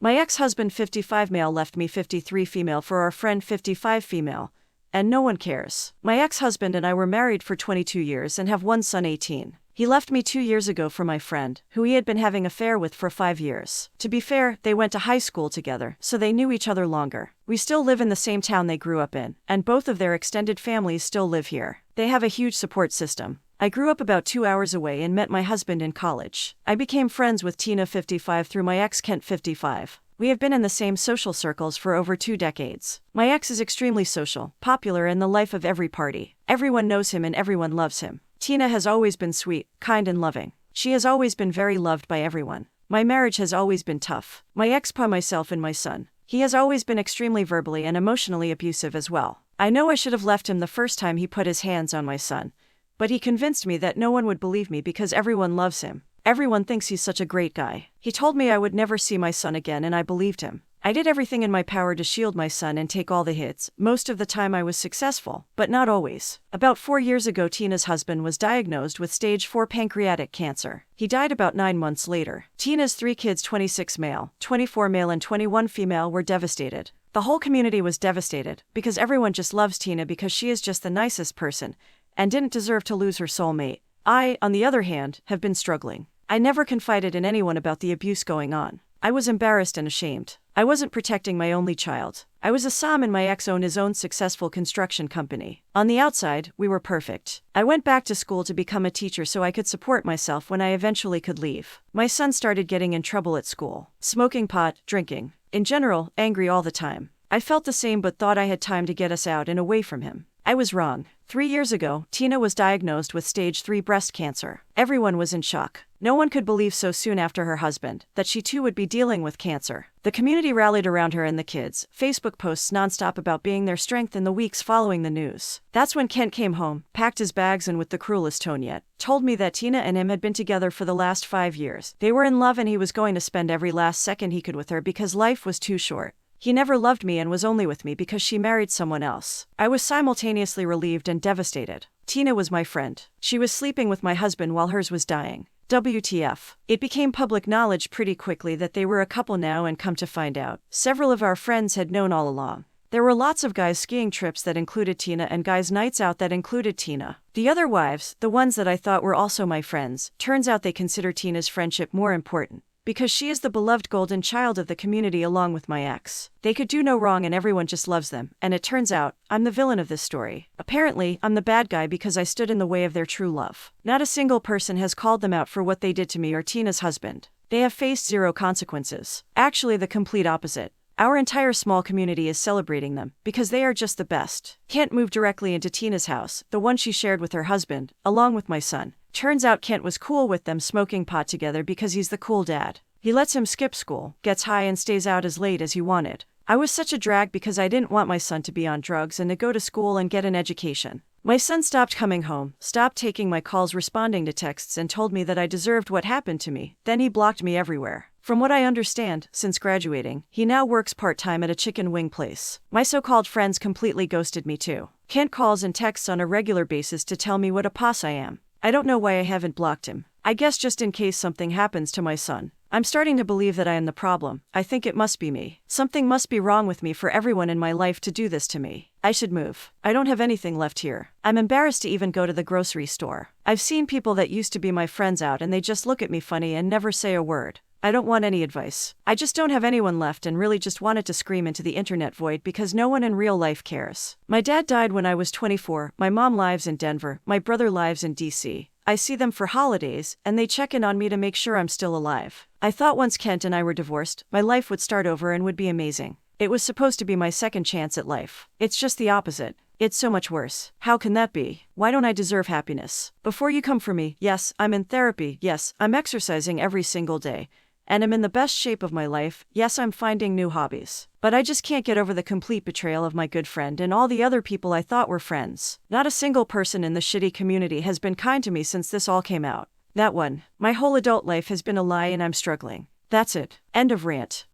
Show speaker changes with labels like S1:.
S1: My ex-husband 55 male left me 53 female for our friend 55 female, and no one cares. My ex-husband and I were married for 22 years and have one son 18. He left me 2 years ago for my friend, who he had been having an affair with for 5 years. To be fair, they went to high school together, so they knew each other longer. We still live in the same town they grew up in, and both of their extended families still live here. They have a huge support system. I grew up about 2 hours away and met my husband in college. I became friends with Tina 55 through my ex Kent 55. We have been in the same social circles for over 2 decades. My ex is extremely social, popular in the life of every party. Everyone knows him and everyone loves him. Tina has always been sweet, kind and loving. She has always been very loved by everyone. My marriage has always been tough. My ex, myself and my son. He has always been extremely verbally and emotionally abusive as well. I know I should have left him the first time he put his hands on my son, but he convinced me that no one would believe me because everyone loves him. Everyone thinks he's such a great guy. He told me I would never see my son again and I believed him. I did everything in my power to shield my son and take all the hits. Most of the time I was successful, but not always. About 4 years ago, Tina's husband was diagnosed with stage 4 pancreatic cancer. He died about 9 months later. Tina's 3 kids, 26 male, 24 male and 21 female, were devastated. The whole community was devastated because everyone just loves Tina because she is just the nicest person and didn't deserve to lose her soulmate. I, on the other hand, have been struggling. I never confided in anyone about the abuse going on. I was embarrassed and ashamed. I wasn't protecting my only child. I was a som and my ex owned his own successful construction company. On the outside, we were perfect. I went back to school to become a teacher so I could support myself when I eventually could leave. My son started getting in trouble at school. Smoking pot, drinking. In general, angry all the time. I felt the same but thought I had time to get us out and away from him. I was wrong. 3 years ago, Tina was diagnosed with stage 3 breast cancer. Everyone was in shock. No one could believe so soon after her husband that she too would be dealing with cancer. The community rallied around her and the kids. Facebook posts nonstop about being their strength in the weeks following the news. That's when Kent came home, packed his bags and with the cruelest tone yet, told me that Tina and him had been together for the last 5 years. They were in love and he was going to spend every last second he could with her because life was too short. He never loved me and was only with me because she married someone else. I was simultaneously relieved and devastated. Tina was my friend. She was sleeping with my husband while hers was dying. WTF. It became public knowledge pretty quickly that they were a couple now, and come to find out, several of our friends had known all along. There were lots of guys' skiing trips that included Tina and guys' nights out that included Tina. The other wives, the ones that I thought were also my friends, turns out they consider Tina's friendship more important, because she is the beloved golden child of the community along with my ex. They could do no wrong and everyone just loves them, and it turns out, I'm the villain of this story. Apparently, I'm the bad guy because I stood in the way of their true love. Not a single person has called them out for what they did to me or Tina's husband. They have faced zero consequences. Actually, the complete opposite. Our entire small community is celebrating them, because they are just the best. Kent moved directly into Tina's house, the one she shared with her husband, along with my son. Turns out Kent was cool with them smoking pot together because he's the cool dad. He lets him skip school, gets high and stays out as late as he wanted. I was such a drag because I didn't want my son to be on drugs and to go to school and get an education. My son stopped coming home, stopped taking my calls, responding to texts, and told me that I deserved what happened to me. Then he blocked me everywhere. From what I understand, since graduating, he now works part-time at a chicken wing place. My so-called friends completely ghosted me too. Kent calls and texts on a regular basis to tell me what a puss I am. I don't know why I haven't blocked him. I guess just in case something happens to my son. I'm starting to believe that I am the problem. I think it must be me. Something must be wrong with me for everyone in my life to do this to me. I should move. I don't have anything left here. I'm embarrassed to even go to the grocery store. I've seen people that used to be my friends out and they just look at me funny and never say a word. I don't want any advice. I just don't have anyone left and really just wanted to scream into the internet void because no one in real life cares. My dad died when I was 24, my mom lives in Denver, my brother lives in DC. I see them for holidays, and they check in on me to make sure I'm still alive. I thought once Kent and I were divorced, my life would start over and would be amazing. It was supposed to be my second chance at life. It's just the opposite. It's so much worse. How can that be? Why don't I deserve happiness? Before you come for me, yes, I'm in therapy, yes, I'm exercising every single day. And I'm in the best shape of my life, yes, I'm finding new hobbies. But I just can't get over the complete betrayal of my good friend and all the other people I thought were friends. Not a single person in the shitty community has been kind to me since this all came out. That one. My whole adult life has been a lie and I'm struggling. That's it. End of rant.